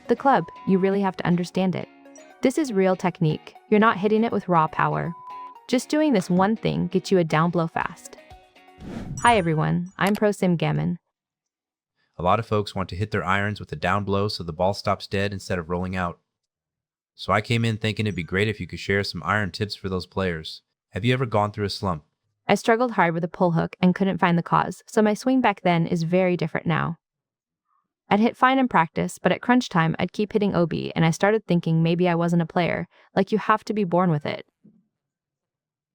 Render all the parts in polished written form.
The club, you really have to understand it. This is real technique. You're not hitting it with raw power. Just doing this one thing gets you a down blow fast. Hi everyone, I'm Pro Sim Gammon. A lot of folks want to hit their irons with a down blow so the ball stops dead instead of rolling out. So I came in thinking it'd be great if you could share some iron tips for those players. Have you ever gone through a slump? I struggled hard with a pull hook and couldn't find the cause, so my swing back then is very different now. I'd hit fine in practice, but at crunch time I'd keep hitting OB and I started thinking maybe I wasn't a player, like you have to be born with it.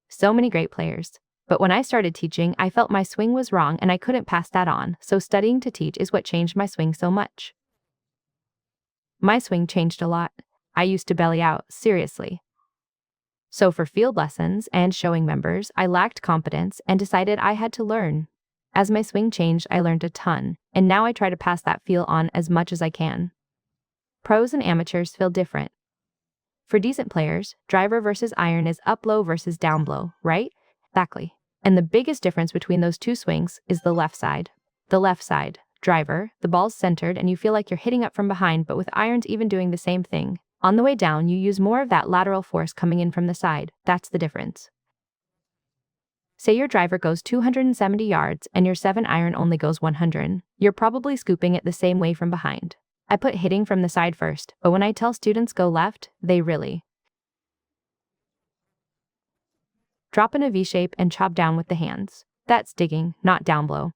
So many great players. But when I started teaching, I felt my swing was wrong and I couldn't pass that on, so studying to teach is what changed my swing so much. My swing changed a lot. I used to belly out, seriously. So for field lessons and showing members, I lacked confidence and decided I had to learn. As my swing changed, I learned a ton, and now I try to pass that feel on as much as I can. Pros and amateurs feel different. For decent players, driver versus iron is up blow versus down blow, right? Exactly. And the biggest difference between those two swings is the left side. The left side, driver, the ball's centered and you feel like you're hitting up from behind, but with irons even doing the same thing. On the way down, you use more of that lateral force coming in from the side. That's the difference. Say your driver goes 270 yards and your 7-iron only goes 100. You're probably scooping it the same way from behind. I put hitting from the side first, but when I tell students go left, they really drop in a V shape and chop down with the hands. That's digging, not down blow.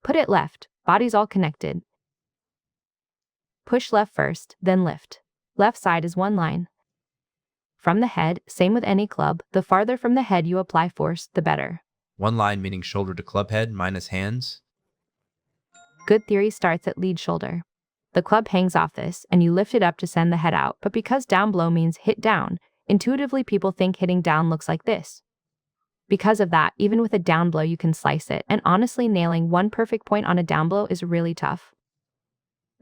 Put it left, body's all connected. Push left first, then lift. Left side is one line. From the head, same with any club, the farther from the head you apply force, the better. One line meaning shoulder to club head minus hands. Good theory starts at lead shoulder. The club hangs off this, and you lift it up to send the head out, but because down blow means hit down, intuitively people think hitting down looks like this. Because of that, even with a down blow you can slice it, and honestly nailing one perfect point on a down blow is really tough.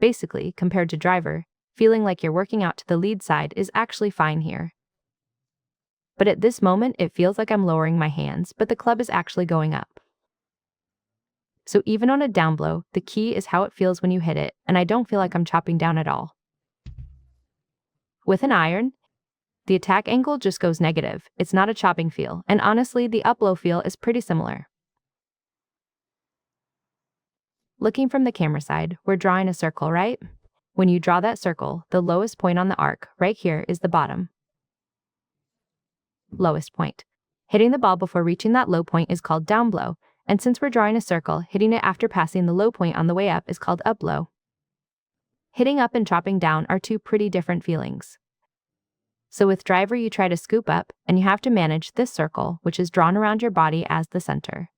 Basically, compared to driver, feeling like you're working out to the lead side is actually fine here. But at this moment, it feels like I'm lowering my hands, but the club is actually going up. So even on a down blow, the key is how it feels when you hit it, and I don't feel like I'm chopping down at all. With an iron, the attack angle just goes negative. It's not a chopping feel, and honestly, the up blow feel is pretty similar. Looking from the camera side, we're drawing a circle, right? When you draw that circle, the lowest point on the arc, right here, is the bottom. Lowest point. Hitting the ball before reaching that low point is called down blow, and since we're drawing a circle, hitting it after passing the low point on the way up is called up blow. Hitting up and chopping down are two pretty different feelings. So with driver you try to scoop up, and you have to manage this circle, which is drawn around your body as the center.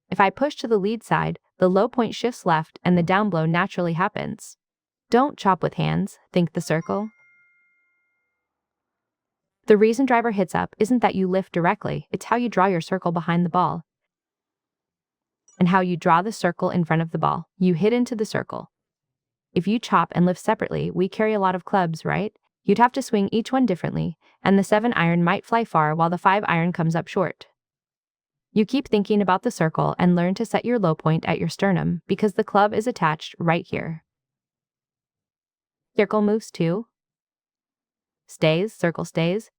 If I push to the lead side, the low point shifts left and the down blow naturally happens. Don't chop with hands, think the circle. The reason driver hits up isn't that you lift directly, it's how you draw your circle behind the ball. And how you draw the circle in front of the ball. You hit into the circle. If you chop and lift separately, we carry a lot of clubs, right? You'd have to swing each one differently, and the 7-iron might fly far while the 5-iron comes up short. You keep thinking about the circle and learn to set your low point at your sternum because the club is attached right here. Circle moves too. Stays, circle stays.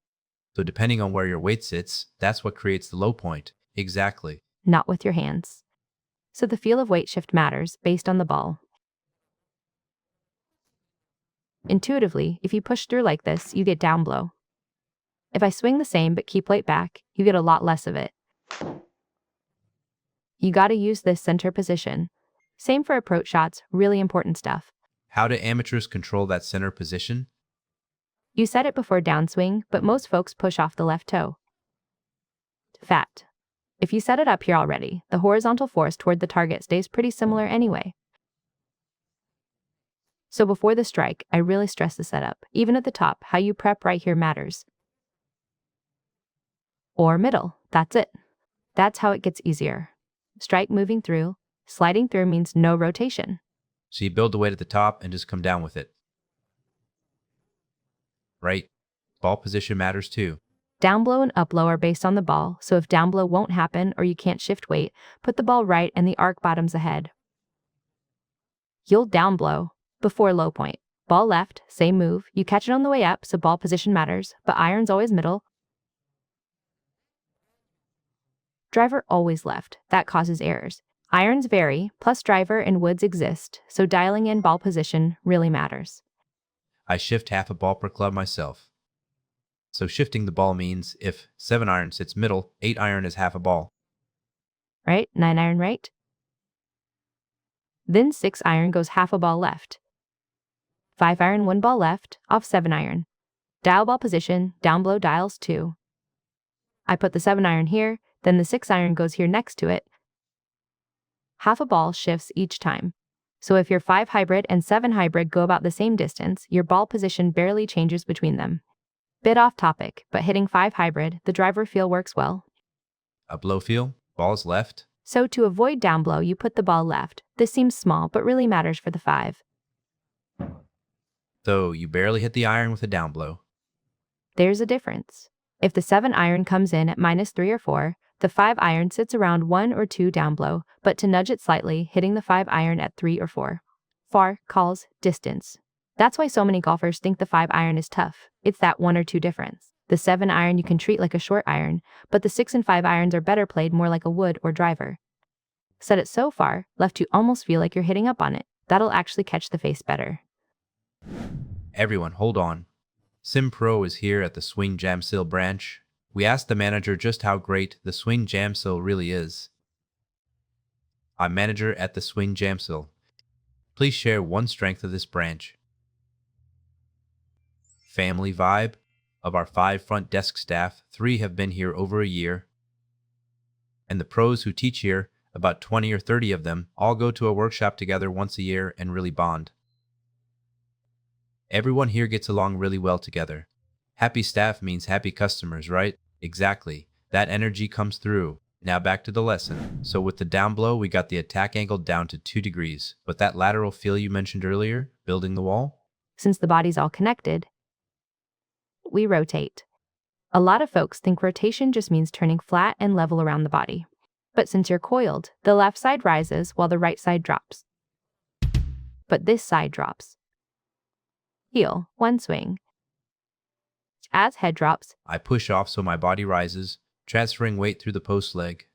So depending on where your weight sits, that's what creates the low point. Exactly. Not with your hands. So the feel of weight shift matters based on the ball. Intuitively, if you push through like this, you get down blow. If I swing the same but keep weight back, you get a lot less of it. You gotta use this center position. Same for approach shots, really important stuff. How do amateurs control that center position? You said it before downswing, but most folks push off the left toe. Fact. If you set it up here already, the horizontal force toward the target stays pretty similar anyway. So before the strike, I really stress the setup. Even at the top, how you prep right here matters. Or middle, that's it. That's how it gets easier. Strike moving through, sliding through means no rotation. So you build the weight at the top and just come down with it. Right? Ball position matters too. Down blow and up blow are based on the ball, so if down blow won't happen or you can't shift weight, put the ball right and the arc bottoms ahead. You'll down blow before low point. Ball left, same move. You catch it on the way up, so ball position matters, but iron's always middle. Driver always left. That causes errors. Irons vary, plus driver and woods exist, so dialing in ball position really matters. I shift half a ball per club myself. So shifting the ball means if 7 iron sits middle, 8 iron is half a ball. Right? 9 iron right? Then 6 iron goes half a ball left. 5 iron 1 ball left, off 7 iron. Dial ball position, down below dials 2. I put the 7 iron here, then the 6 iron goes here next to it. Half a ball shifts each time. So if your 5 hybrid and 7 hybrid go about the same distance, your ball position barely changes between them. Bit off topic, but hitting 5 hybrid, the driver feel works well. A blow feel, ball's left. So to avoid down blow, you put the ball left. This seems small, but really matters for the 5. Though you barely hit the iron with a down blow. There's a difference. If the 7 iron comes in at -3 or 4, the 5 iron sits around 1 or 2 down blow, but to nudge it slightly, hitting the 5 iron at 3 or 4. Far calls distance. That's why so many golfers think the 5 iron is tough. It's that 1 or 2 difference. The 7 iron you can treat like a short iron, but the 6 and 5 irons are better played more like a wood or driver. Set it so far, left you almost feel like you're hitting up on it. That'll actually catch the face better. Everyone, hold on. Sim Pro is here at the Swing Jamsil branch. We asked the manager just how great the Swing Jamsil really is. I'm manager at the Swing Jamsil. Please share one strength of this branch. Family vibe. Of our 5 front desk staff, 3 have been here over a year. And the pros who teach here, about 20 or 30 of them, all go to a workshop together once a year and really bond. Everyone here gets along really well together. Happy staff means happy customers, right? Exactly. That energy comes through. Now back to the lesson. So with the down blow, we got the attack angle down to 2 degrees. But that lateral feel you mentioned earlier, building the wall? Since the body's all connected, we rotate. A lot of folks think rotation just means turning flat and level around the body. But since you're coiled, the left side rises while the right side drops. But this side drops. Heel, 1 swing. As head drops, I push off so my body rises, transferring weight through the post leg.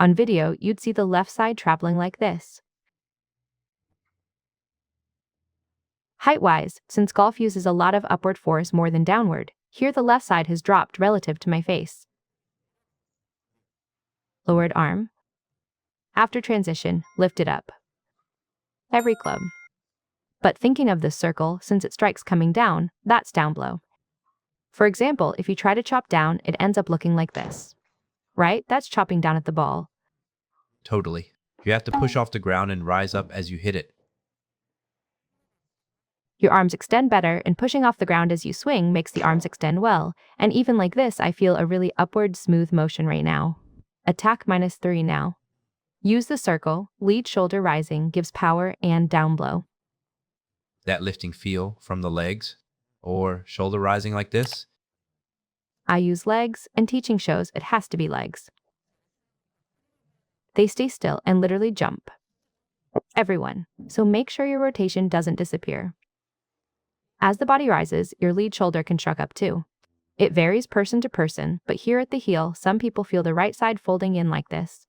on video, you'd see the left side traveling like this. Height-wise, since golf uses a lot of upward force more than downward, here the left side has dropped relative to my face. Lowered arm. After transition, lift it up. Every club. But thinking of this circle, since it strikes coming down, that's down blow. For example, if you try to chop down, it ends up looking like this. Right? That's chopping down at the ball. Totally. You have to push off the ground and rise up as you hit it. Your arms extend better, and pushing off the ground as you swing makes the arms extend well, and even like this I feel a really upward smooth motion right now. Attack -3 now. Use the circle, lead shoulder rising gives power and down blow. That lifting feel from the legs, or shoulder rising like this. I use legs, and teaching shows it has to be legs. They stay still and literally jump. Everyone, so make sure your rotation doesn't disappear. As the body rises, your lead shoulder can shrug up too. It varies person to person, but here at the heel, some people feel the right side folding in like this.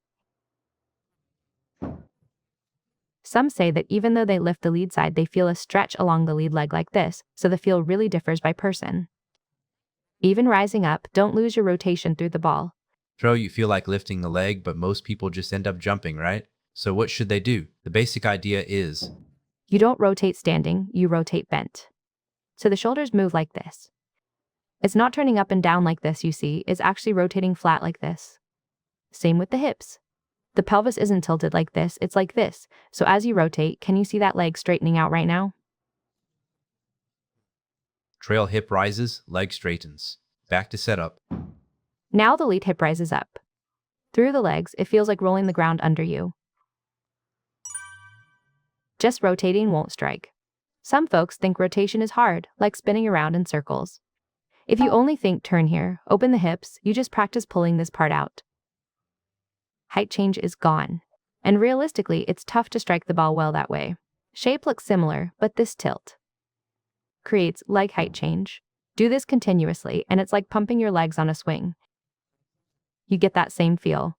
Some say that even though they lift the lead side, they feel a stretch along the lead leg like this, so the feel really differs by person. Even rising up, don't lose your rotation through the ball. Throw, you feel like lifting the leg, but most people just end up jumping, right? So what should they do? The basic idea is, You don't rotate standing, you rotate bent. So the shoulders move like this. It's not turning up and down like this, you see, it's actually rotating flat like this. Same with the hips. The pelvis isn't tilted like this, it's like this. So as you rotate, can you see that leg straightening out right now? trail hip rises, leg straightens. Back to setup. Now the lead hip rises up. Through the legs, it feels like rolling the ground under you. Just rotating won't strike. Some folks think rotation is hard, like spinning around in circles. If you only think turn here, open the hips, you just practice pulling this part out. Height change is gone. And realistically, it's tough to strike the ball well that way. Shape looks similar, but this tilt creates leg height change. Do this continuously, and it's like pumping your legs on a swing. You get that same feel.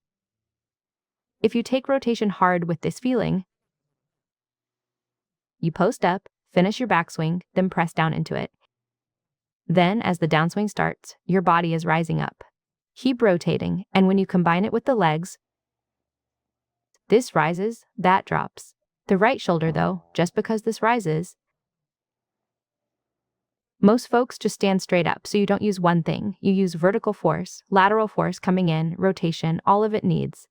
If you take rotation hard with this feeling, you post up, finish your backswing, then press down into it. Then, as the downswing starts, your body is rising up. Keep rotating, and when you combine it with the legs, this rises, that drops. The right shoulder, though, just because this rises, most folks just stand straight up, so you don't use one thing. You use vertical force, lateral force coming in, rotation, all of it needs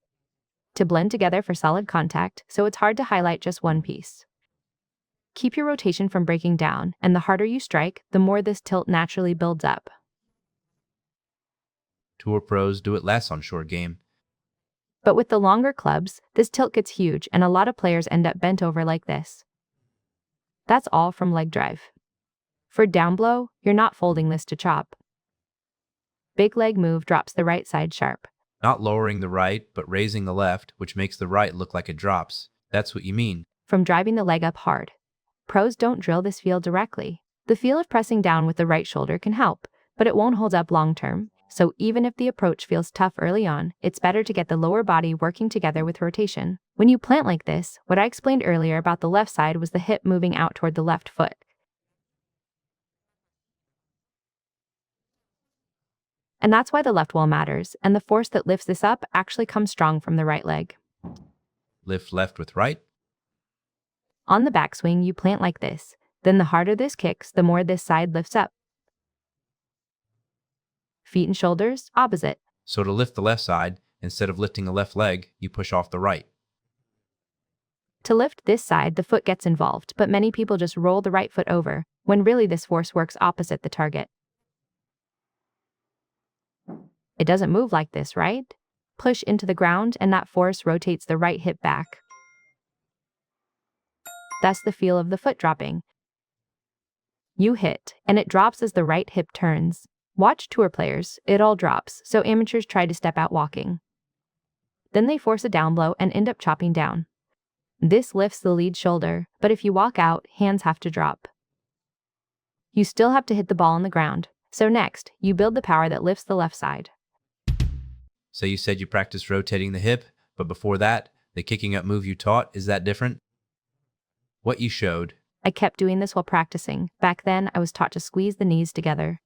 to blend together for solid contact, so it's hard to highlight just one piece. Keep your rotation from breaking down, and the harder you strike, the more this tilt naturally builds up. Tour pros do it less on short game. But with the longer clubs, this tilt gets huge, and a lot of players end up bent over like this. That's all from leg drive. For down blow, you're not folding this to chop. Big leg move drops the right side sharp. Not lowering the right, but raising the left, which makes the right look like it drops. That's what you mean. From driving the leg up hard. Pros don't drill this feel directly. The feel of pressing down with the right shoulder can help, but it won't hold up long term. So even if the approach feels tough early on, it's better to get the lower body working together with rotation. When you plant like this, what I explained earlier about the left side was the hip moving out toward the left foot. And that's why the left wall matters, and the force that lifts this up actually comes strong from the right leg. Lift left with right. On the backswing, you plant like this. Then the harder this kicks, the more this side lifts up. Feet and shoulders, opposite. So to lift the left side, instead of lifting the left leg, you push off the right. To lift this side, the foot gets involved, but many people just roll the right foot over, when really this force works opposite the target. It doesn't move like this, right? Push into the ground, and that force rotates the right hip back. That's the feel of the foot dropping. You hit, and it drops as the right hip turns. Watch tour players, it all drops, so amateurs try to step out walking. Then they force a down blow and end up chopping down. This lifts the lead shoulder, but if you walk out, hands have to drop. You still have to hit the ball on the ground. So next, you build the power that lifts the left side. So you said you practiced rotating the hip, but before that, the kicking up move you taught, is that different? What you showed. I kept doing this while practicing. Back then, I was taught to squeeze the knees together.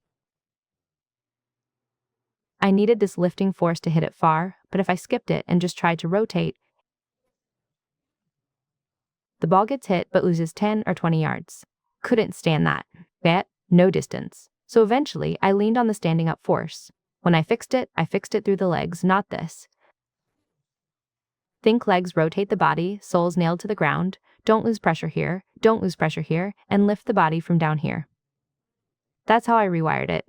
I needed this lifting force to hit it far, but if I skipped it and just tried to rotate, the ball gets hit but loses 10 or 20 yards. Couldn't stand that. No distance. So eventually, I leaned on the standing up force. When I fixed it through the legs, not this. Think legs rotate the body, soles nailed to the ground, don't lose pressure here, and lift the body from down here. That's how I rewired it.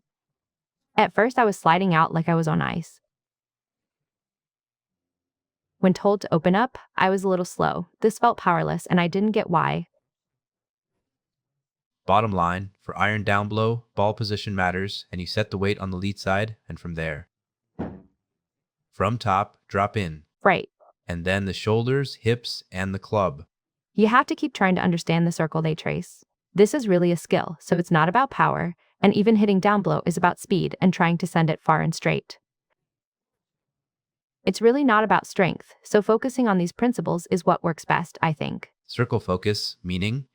At first, I was sliding out like I was on ice. When told to open up, I was a little slow. This felt powerless, and I didn't get why. Bottom line, for iron down blow, ball position matters, and you set the weight on the lead side, and from there. From top, drop in. Right. And then the shoulders, hips, and the club. You have to keep trying to understand the circle they trace. This is really a skill, so it's not about power, and even hitting down blow is about speed and trying to send it far and straight. It's really not about strength, so focusing on these principles is what works best, I think. Circle focus, meaning?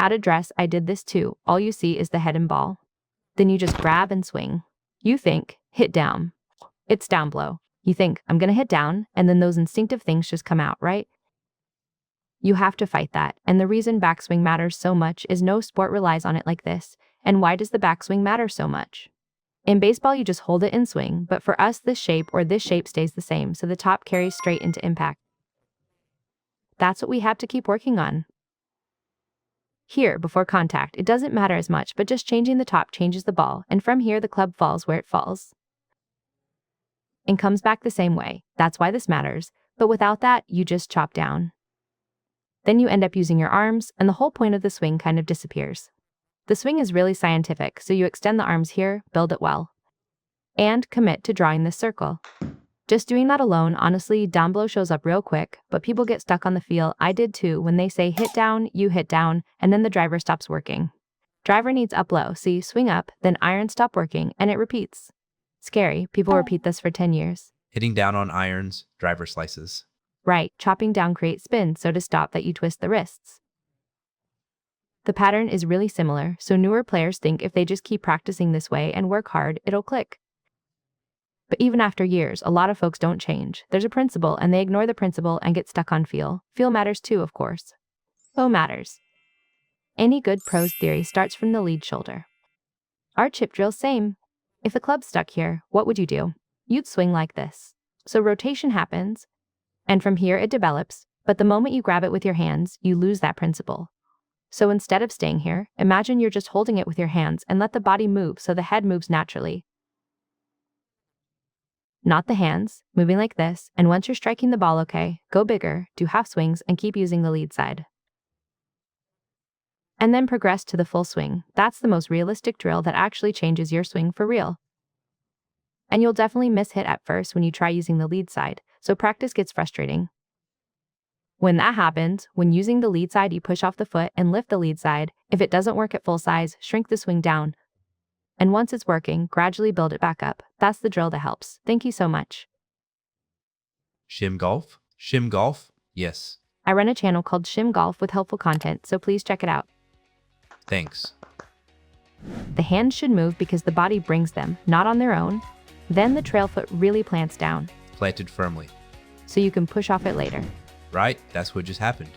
At address, I did this too. All you see is the head and ball. Then you just grab and swing. You think, hit down. It's down blow. You think, I'm gonna hit down, and then those instinctive things just come out, right? You have to fight that, and the reason backswing matters so much is no sport relies on it like this. And why does the backswing matter so much? In baseball, you just hold it and swing, but for us, this shape stays the same, so the top carries straight into impact. That's what we have to keep working on. Here, before contact, it doesn't matter as much, but just changing the top changes the ball, and from here the club falls where it falls. And comes back the same way. That's why this matters, but without that, you just chop down. Then you end up using your arms, and the whole point of the swing kind of disappears. The swing is really scientific, so you extend the arms here, build it well. And commit to drawing this circle. Just doing that alone, honestly, down blow shows up real quick, but people get stuck on the feel. I did too when they say hit down, you hit down, and then the driver stops working. Driver needs up low, see, swing up, then irons stop working, and it repeats. Scary, people repeat this for 10 years. Hitting down on irons, driver slices. Right, chopping down creates spin, so to stop that you twist the wrists. The pattern is really similar, so newer players think if they just keep practicing this way and work hard, it'll click. But even after years, a lot of folks don't change. There's a principle, and they ignore the principle and get stuck on feel. Feel matters too, of course. Flow matters. Any good pros theory starts from the lead shoulder. Our chip drill's same. If the club's stuck here, what would you do? You'd swing like this. So rotation happens, and from here it develops, but the moment you grab it with your hands, you lose that principle. So instead of staying here, imagine you're just holding it with your hands and let the body move so the head moves naturally. Not the hands, moving like this, and once you're striking the ball okay, go bigger, do half swings, and keep using the lead side. And then progress to the full swing. That's the most realistic drill that actually changes your swing for real. And you'll definitely miss hit at first when you try using the lead side, so practice gets frustrating. When that happens, when using the lead side, you push off the foot and lift the lead side. If it doesn't work at full size, shrink the swing down. And once it's working, gradually build it back up. That's the drill that helps. Thank you so much. Shim golf? Shim golf? Yes. I run a channel called Shim Golf with helpful content, so please check it out. Thanks. The hands should move because the body brings them, not on their own. Then the trail foot really plants down, Planted firmly. so you can push off it later. Right? That's what just happened.